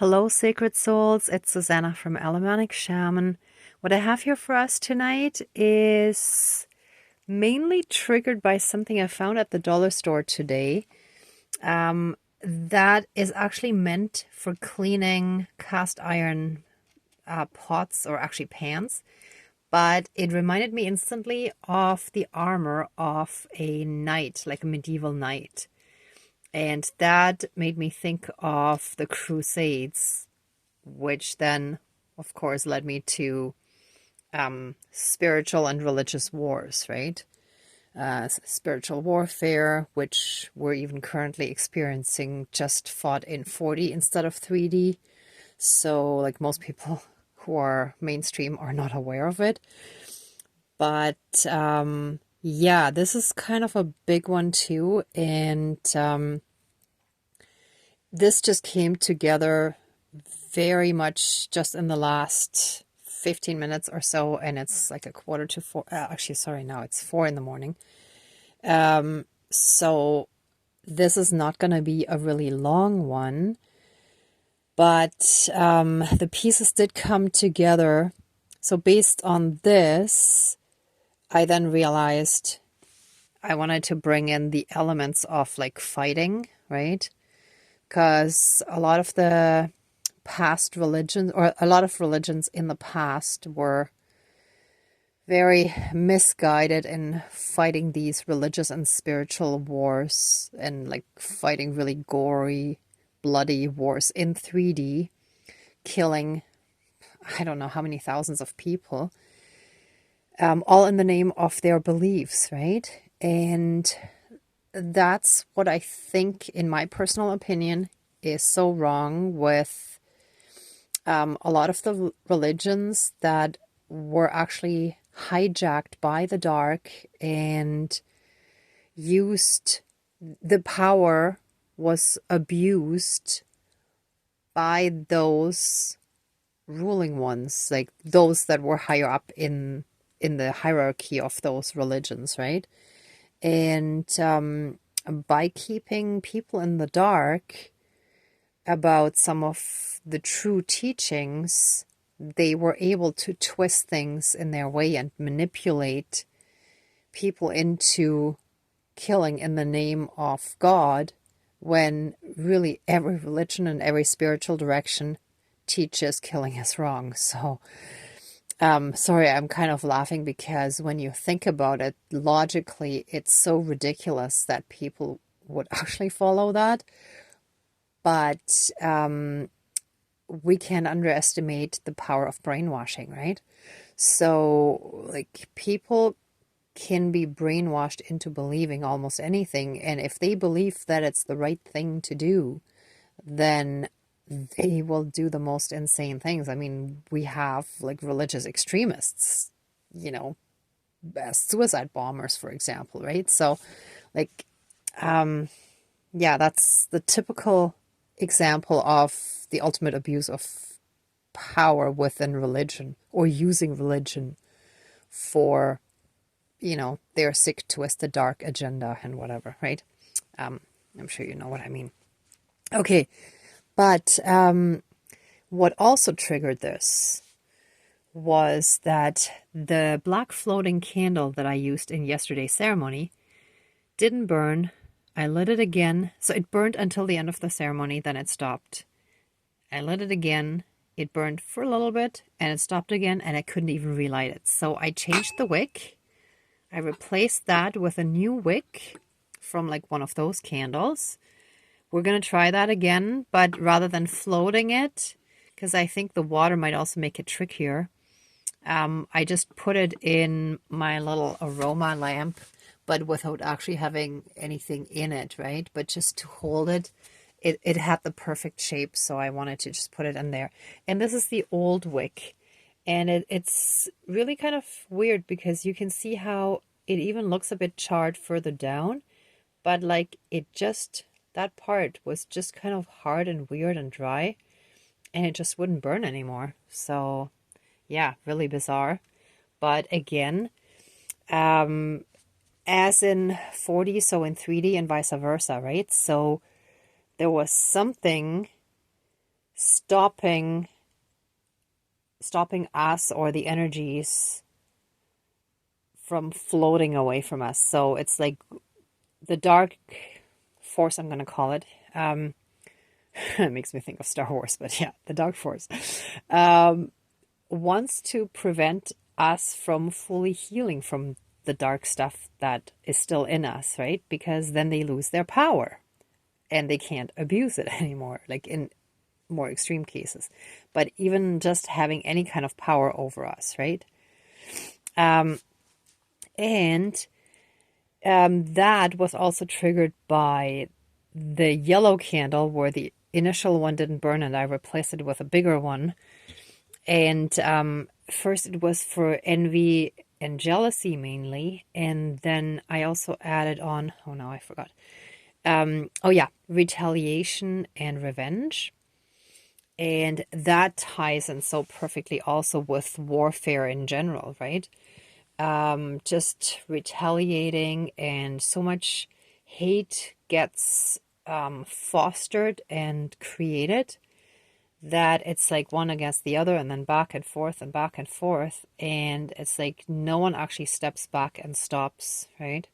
Hello, sacred souls. It's Susanna from Alamanic Shaman. What I have here for us tonight is mainly triggered by something I found at the dollar store today. That is actually meant for cleaning cast iron pots, or actually pans. But it reminded me instantly of the armor of a knight, like a medieval knight. And that made me think of the Crusades, which then, of course, led me to spiritual and religious wars, right? Spiritual warfare, which we're even currently experiencing, just fought in 4D instead of 3D. So, like, most people who are mainstream are not aware of it. But yeah, this is kind of a big one too. And this just came together very much just in the last 15 minutes or so, and it's like a quarter to four. Actually, sorry, now it's 4 in the morning. So this is not going to be a really long one, but the pieces did come together. So based on this, I then realized I wanted to bring in the elements of like fighting, right? Because a lot of the past religions, or a lot of religions in the past, were very misguided in fighting these religious and spiritual wars, and like fighting really gory, bloody wars in 3D, killing I don't know how many thousands of people, all in the name of their beliefs, right? And that's what I think, in my personal opinion, is so wrong with a lot of the religions that were actually hijacked by the dark and used, the power was abused by those ruling ones, like those that were higher up in the hierarchy of those religions, right? And by keeping people in the dark about some of the true teachings, they were able to twist things in their way and manipulate people into killing in the name of God, when really every religion and every spiritual direction teaches killing is wrong. So sorry, I'm kind of laughing because when you think about it logically, it's so ridiculous that people would actually follow that. But we can't underestimate the power of brainwashing, right? So, like, people can be brainwashed into believing almost anything. And if they believe that it's the right thing to do, then they will do the most insane things. I mean, we have like religious extremists, suicide bombers, for example, right? So, like, yeah, that's the typical example of the ultimate abuse of power within religion, or using religion for, their sick, twisted, dark agenda and whatever, right? I'm sure you know what I mean. Okay, but what also triggered this was that the black floating candle that I used in yesterday's ceremony didn't burn. I lit it again. So it burned until the end of the ceremony, then it stopped. I lit it again. It burned for a little bit and it stopped again, and I couldn't even relight it. So I changed the wick. I replaced that with a new wick from like one of those candles. We're going to try that again, but rather than floating it, because I think the water might also make it trickier, I just put it in my little aroma lamp, but without actually having anything in it, right? But just to hold it, it had the perfect shape, so I wanted to just put it in there. And this is the old wick, and it's really kind of weird because you can see how it even looks a bit charred further down, but like that part was just kind of hard and weird and dry, and it just wouldn't burn anymore. So yeah, really bizarre. But again, as in 4D, so in 3D, and vice versa, right? So there was something stopping us or the energies from floating away from us. So it's like the dark force, I'm going to call it. It makes me think of Star Wars, but yeah, the dark force wants to prevent us from fully healing from the dark stuff that is still in us, right? Because then they lose their power and they can't abuse it anymore, like in more extreme cases. But even just having any kind of power over us, right? That was also triggered by the yellow candle where the initial one didn't burn and I replaced it with a bigger one. And first it was for envy and jealousy mainly. And then I also added on, oh no, I forgot. Retaliation and revenge. And that ties in so perfectly also with warfare in general, right? Just retaliating, and so much hate gets fostered and created that it's like one against the other and then back and forth and back and forth. And it's like no one actually steps back and stops, right?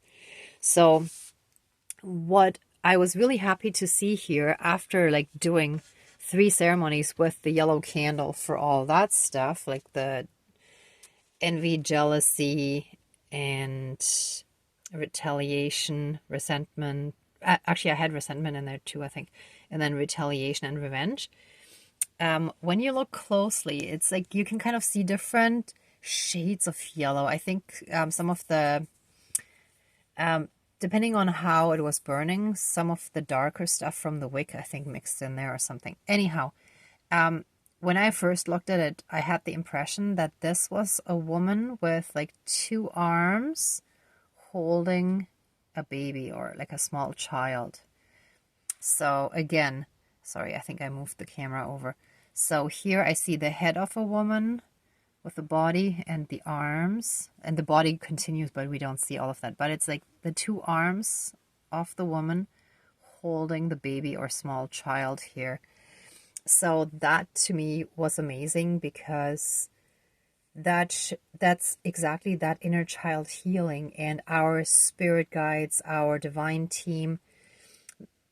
So what I was really happy to see here after like doing 3 ceremonies with the yellow candle for all that stuff, like the envy, jealousy, and retaliation, resentment. Actually, I had resentment in there too, I think. And then retaliation and revenge. When you look closely, it's like you can kind of see different shades of yellow. I think some of the, depending on how it was burning, some of the darker stuff from the wick, I think, mixed in there or something. Anyhow, when I first looked at it, I had the impression that this was a woman with like 2 arms holding a baby or like a small child. So again, sorry, I think I moved the camera over. So here I see the head of a woman with the body and the arms, and the body continues, but we don't see all of that. But it's like the 2 arms of the woman holding the baby or small child here. So that to me was amazing, because that's exactly that inner child healing, and our spirit guides, our divine team,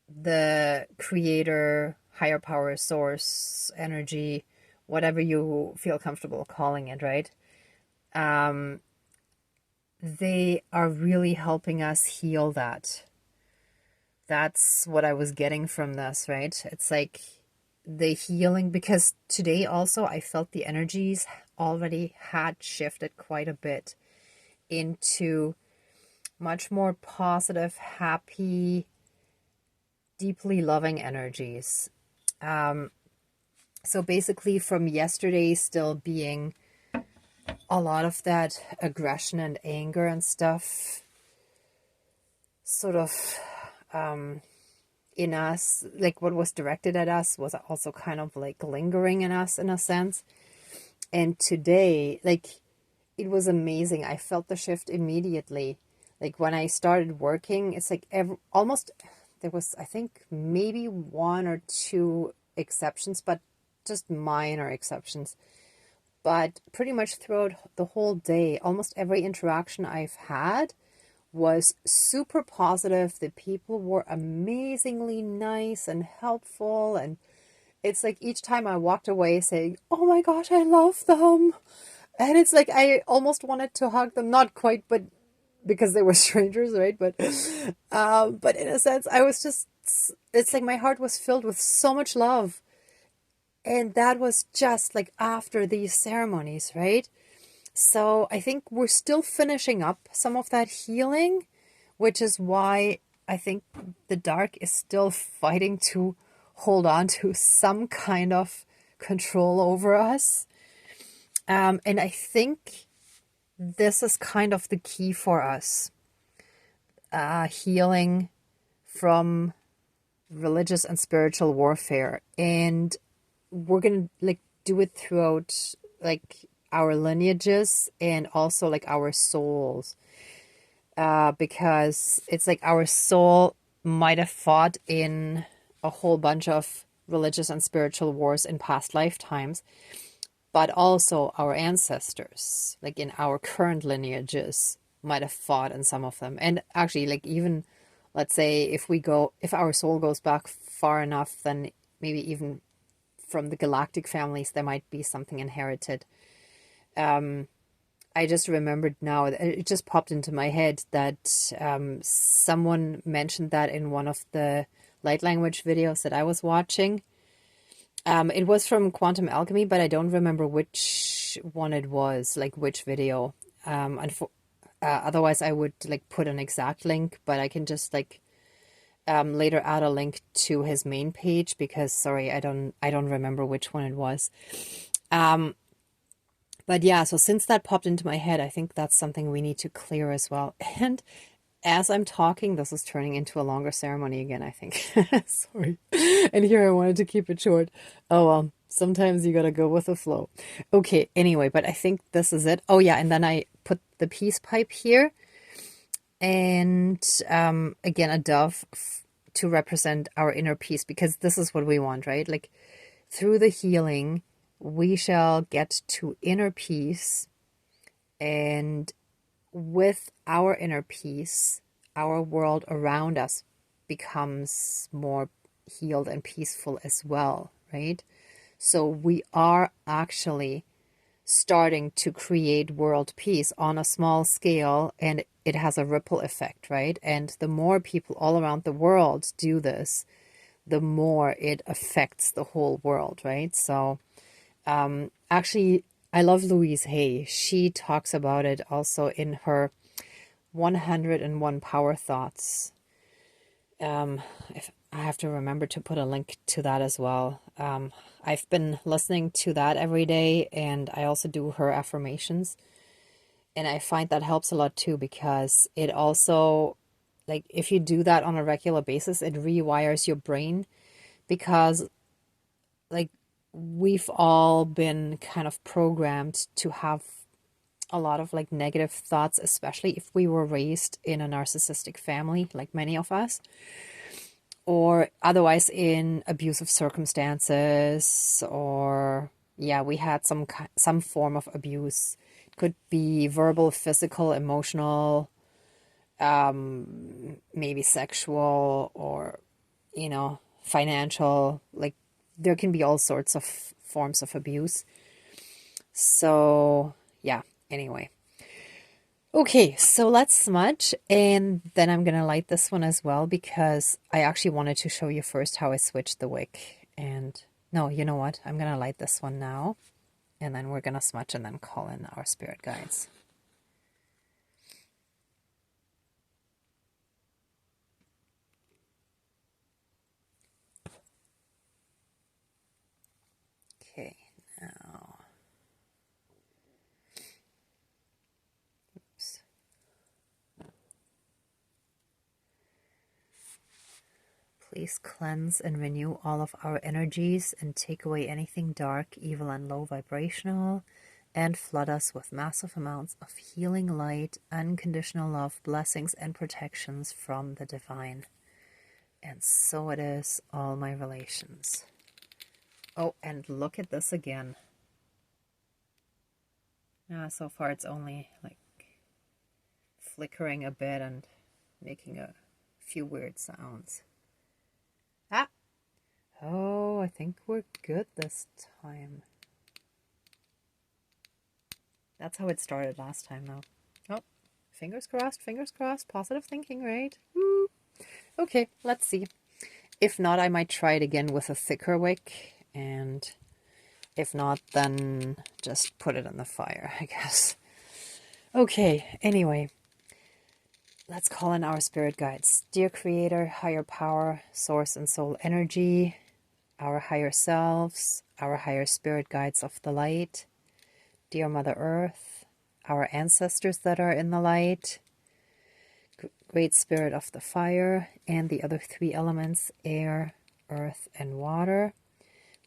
the creator, higher power, source, energy, whatever you feel comfortable calling it, right? They are really helping us heal that. That's what I was getting from this, right? It's like the healing, because today also I felt the energies already had shifted quite a bit into much more positive, happy, deeply loving energies. So basically from yesterday still being a lot of that aggression and anger and stuff sort of in us, like what was directed at us was also kind of like lingering in us in a sense. And today, like, it was amazing. I felt the shift immediately. Like when I started working, it's like almost, there was, I think, maybe 1 or 2 exceptions, but just minor exceptions. But pretty much throughout the whole day, almost every interaction I've had was super positive. The people were amazingly nice and helpful, and it's like each time I walked away saying, oh my gosh, I love them. And it's like I almost wanted to hug them, not quite, but because they were strangers, right? But in a sense, I was just, it's like my heart was filled with so much love. And that was just like after these ceremonies, right? So I think we're still finishing up some of that healing, which is why I think the dark is still fighting to hold on to some kind of control over us. And I think this is kind of the key for us. Healing from religious and spiritual warfare. And we're going to like do it throughout like our lineages and also like our souls. Because it's like our soul might have fought in a whole bunch of religious and spiritual wars in past lifetimes, but also our ancestors, like in our current lineages, might have fought in some of them. And actually, like even, let's say if our soul goes back far enough, then maybe even from the galactic families, there might be something inherited. I just remembered now, it just popped into my head that someone mentioned that in one of the light language videos that I was watching. It was from Quantum Alchemy, but I don't remember which one it was, like which video. Otherwise I would like put an exact link, but I can just like later add a link to his main page, because sorry, I don't remember which one it was. But yeah, so since that popped into my head, I think that's something we need to clear as well. And as I'm talking, this is turning into a longer ceremony again, I think. Sorry. And here I wanted to keep it short. Oh, well, sometimes you gotta go with the flow. Okay, anyway, but I think this is it. Oh, yeah, and then I put the peace pipe here. And again, a dove to represent our inner peace, because this is what we want, right? Like through the healing, we shall get to inner peace, and with our inner peace, our world around us becomes more healed and peaceful as well, right? So we are actually starting to create world peace on a small scale, and it has a ripple effect, right? And the more people all around the world do this, the more it affects the whole world, right? So actually, I love Louise Hay. She talks about it also in her 101 Power Thoughts. If I have to remember to put a link to that as well. I've been listening to that every day, and I also do her affirmations. And I find that helps a lot too, because it also, like, if you do that on a regular basis, it rewires your brain, because, like, we've all been kind of programmed to have a lot of like negative thoughts, especially if we were raised in a narcissistic family, like many of us, or otherwise in abusive circumstances, or yeah, we had some form of abuse. It could be verbal, physical, emotional, maybe sexual, or financial. Like there can be all sorts of forms of abuse. So yeah, anyway. Okay, so let's smudge, and then I'm gonna light this one as well, because I actually wanted to show you first how I switched the wick. And no, you know what? I'm gonna light this one now, and then we're gonna smudge and then call in our spirit guides. Okay, now. Oops. Please cleanse and renew all of our energies and take away anything dark, evil, and low vibrational, and flood us with massive amounts of healing light, unconditional love, blessings, and protections from the divine. And so it is, all my relations. Oh, and look at this again. So far it's only like flickering a bit and making a few weird sounds. Oh, I think we're good this time. That's how it started last time, though. Oh, fingers crossed, positive thinking, right? Woo. Okay, let's see. If not, I might try it again with a thicker wick, and if not, then just put it in the fire, I guess. Okay, anyway, let's call in our spirit guides. Dear Creator, Higher Power, Source and Soul Energy, our higher selves, our higher spirit guides of the light, dear Mother Earth, our ancestors that are in the light, Great Spirit of the fire, and the other three elements, air, earth, and water.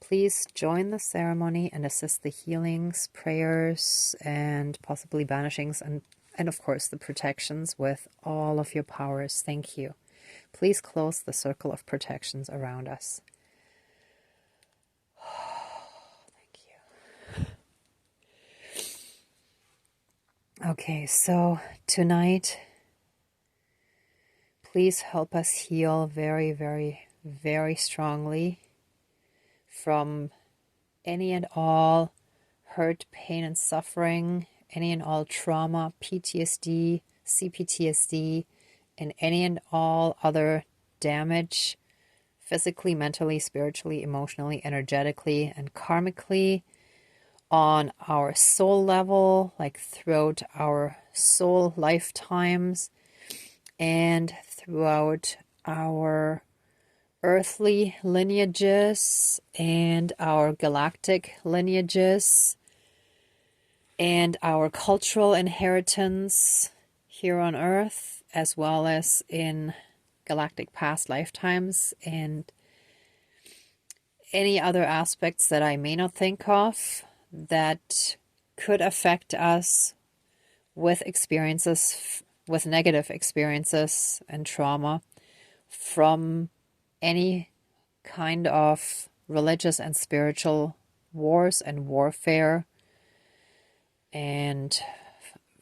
Please join the ceremony and assist the healings, prayers, and possibly banishings, and of course the protections with all of your powers. Thank you. Please close the circle of protections around us. Okay, so tonight, please help us heal very, very, very strongly from any and all hurt, pain, and suffering, any and all trauma, PTSD, CPTSD, and any and all other damage, physically, mentally, spiritually, emotionally, energetically, and karmically, on our soul level, like throughout our soul lifetimes and throughout our earthly lineages and our galactic lineages and our cultural inheritance here on earth, as well as in galactic past lifetimes, and any other aspects that I may not think of that could affect us with experiences, with negative experiences and trauma from any kind of religious and spiritual wars and warfare and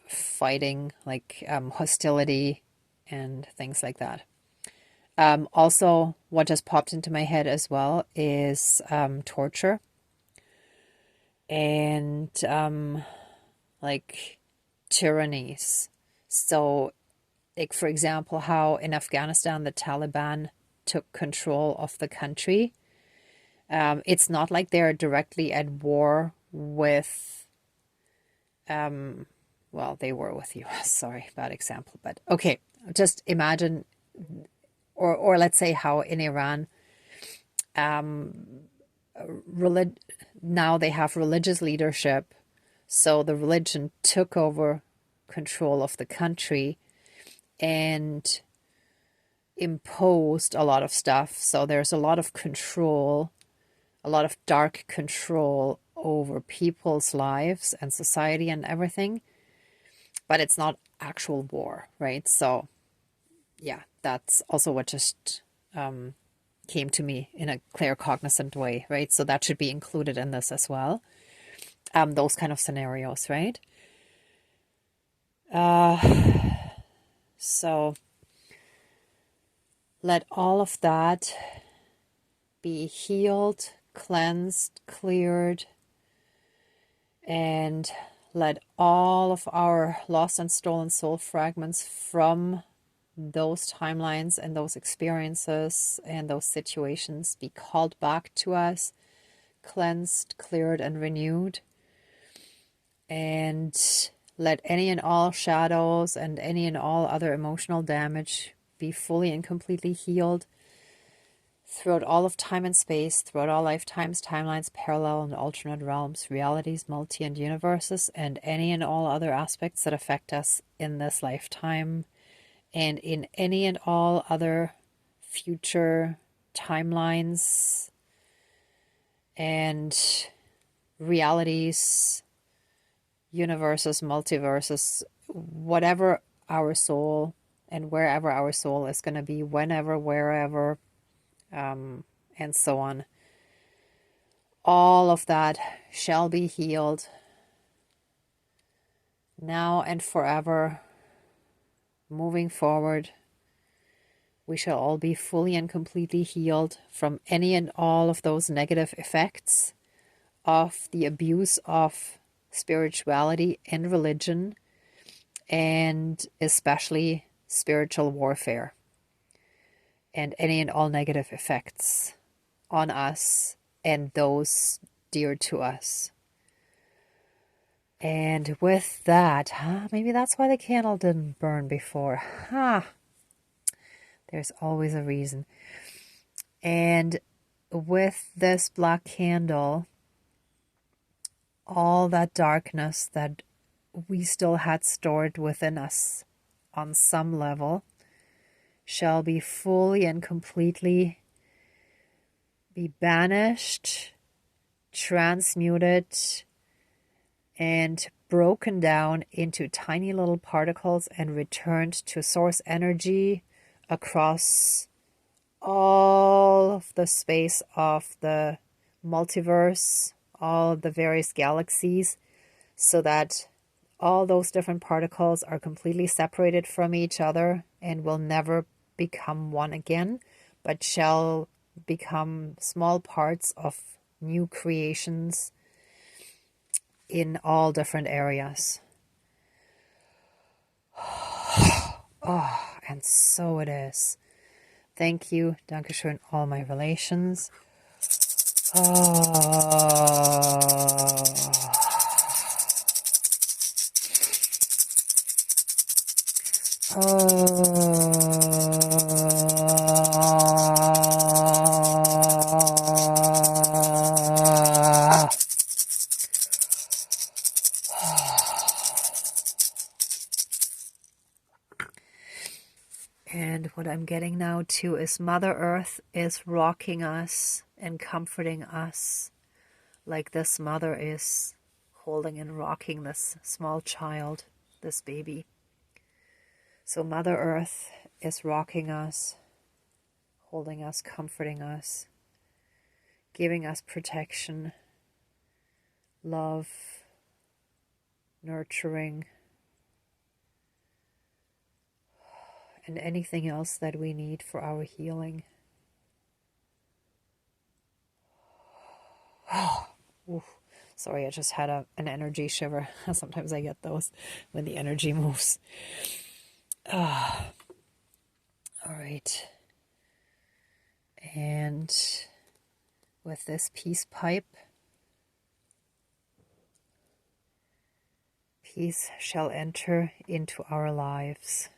fighting, like hostility and things like that. Also, what just popped into my head as well is torture and like tyrannies. So, like, for example, how in Afghanistan the Taliban took control of the country. It's not like they're directly at war with, well, they were with US. Sorry, bad example. But okay, just imagine, or let's say how in Iran, now they have religious leadership. So the religion took over control of the country and imposed a lot of stuff. So there's a lot of control, a lot of dark control over people's lives and society and everything. But it's not actual war, right? So yeah, that's also what just came to me in a clear, cognizant way, right? So that should be included in this as well. Those kind of scenarios, right? So let all of that be healed, cleansed, cleared, and let all of our lost and stolen soul fragments from those timelines and those experiences and those situations be called back to us, cleansed, cleared, and renewed. And let any and all shadows and any and all other emotional damage be fully and completely healed throughout all of time and space, throughout all lifetimes, timelines, parallel and alternate realms, realities, multi and universes, and any and all other aspects that affect us in this lifetime and in any and all other future timelines and realities, universes, multiverses, whatever our soul and wherever our soul is going to be, whenever, wherever, and so on. All of that shall be healed now and forever. Moving forward, we shall all be fully and completely healed from any and all of those negative effects of the abuse of spirituality and religion, and especially spiritual warfare and any and all negative effects on us and those dear to us. And with that, maybe that's why the candle didn't burn before. There's always a reason. And with this black candle, all that darkness that we still had stored within us on some level shall be fully and completely be banished, transmuted, and broken down into tiny little particles and returned to source energy across all of the space of the multiverse, all of the various galaxies, so that all those different particles are completely separated from each other and will never become one again, but shall become small parts of new creations in all different areas. Oh, and so it is. Thank you. Dankeschön, all my relations. And what I'm getting now too is Mother Earth is rocking us and comforting us like this mother is holding and rocking this small child, this baby. So Mother Earth is rocking us, holding us, comforting us, giving us protection, love, nurturing, and anything else that we need for our healing. Oof. Sorry, I just had an energy shiver. Sometimes I get those when the energy moves. All right. And with this peace pipe, peace shall enter into our lives.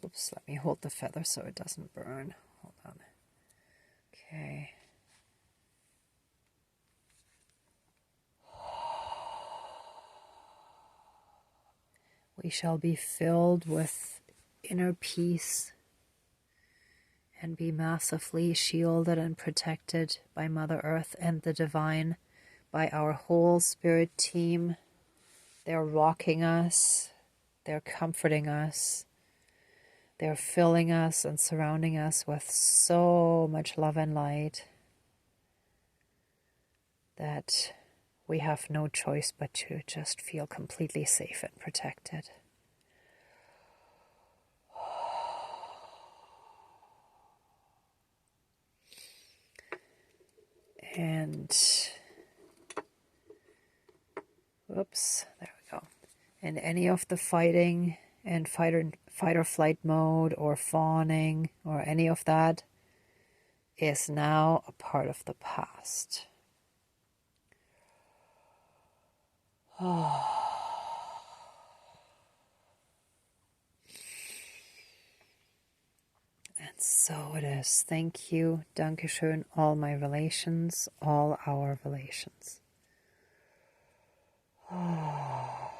Oops, let me hold the feather so it doesn't burn. Hold on. Okay. We shall be filled with inner peace and be massively shielded and protected by Mother Earth and the Divine, by our whole spirit team. They're rocking us, they're comforting us, they're filling us and surrounding us with so much love and light that we have no choice but to just feel completely safe and protected. And, whoops, there we go. And any of the fighting and fight or flight mode or fawning or any of that is now a part of the past. Oh. And so it is. Thank you. Dankeschön, all my relations, all our relations. Oh.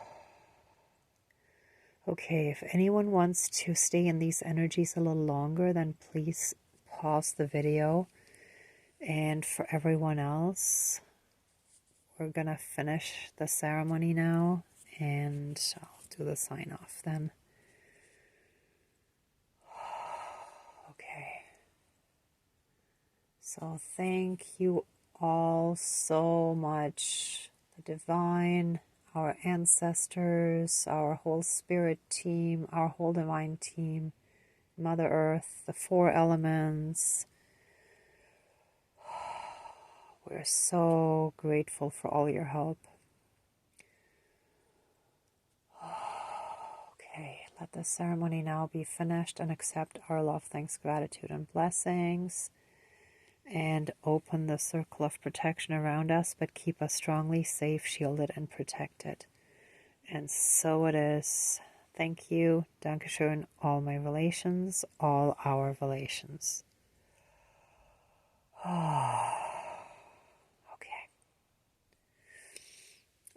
Okay, if anyone wants to stay in these energies a little longer, then please pause the video. And for everyone else, we're going to finish the ceremony now, and I'll do the sign off then. Okay. So thank you all so much. The Divine, our ancestors, our whole spirit team, our whole divine team, Mother Earth, the 4 elements. We're so grateful for all your help. Okay, let the ceremony now be finished and accept our love, thanks, gratitude, and blessings. And open the circle of protection around us, but keep us strongly safe, shielded, and protected. And so it is. Thank you. Dankeschön, all my relations, all our relations. Okay.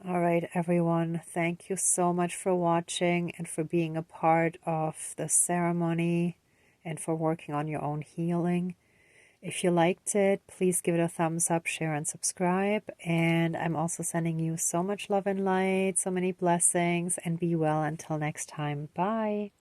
All right, everyone. Thank you so much for watching and for being a part of the ceremony and for working on your own healing. If you liked it, please give it a thumbs up, share, and subscribe. And I'm also sending you so much love and light, so many blessings, and be well until next time. Bye.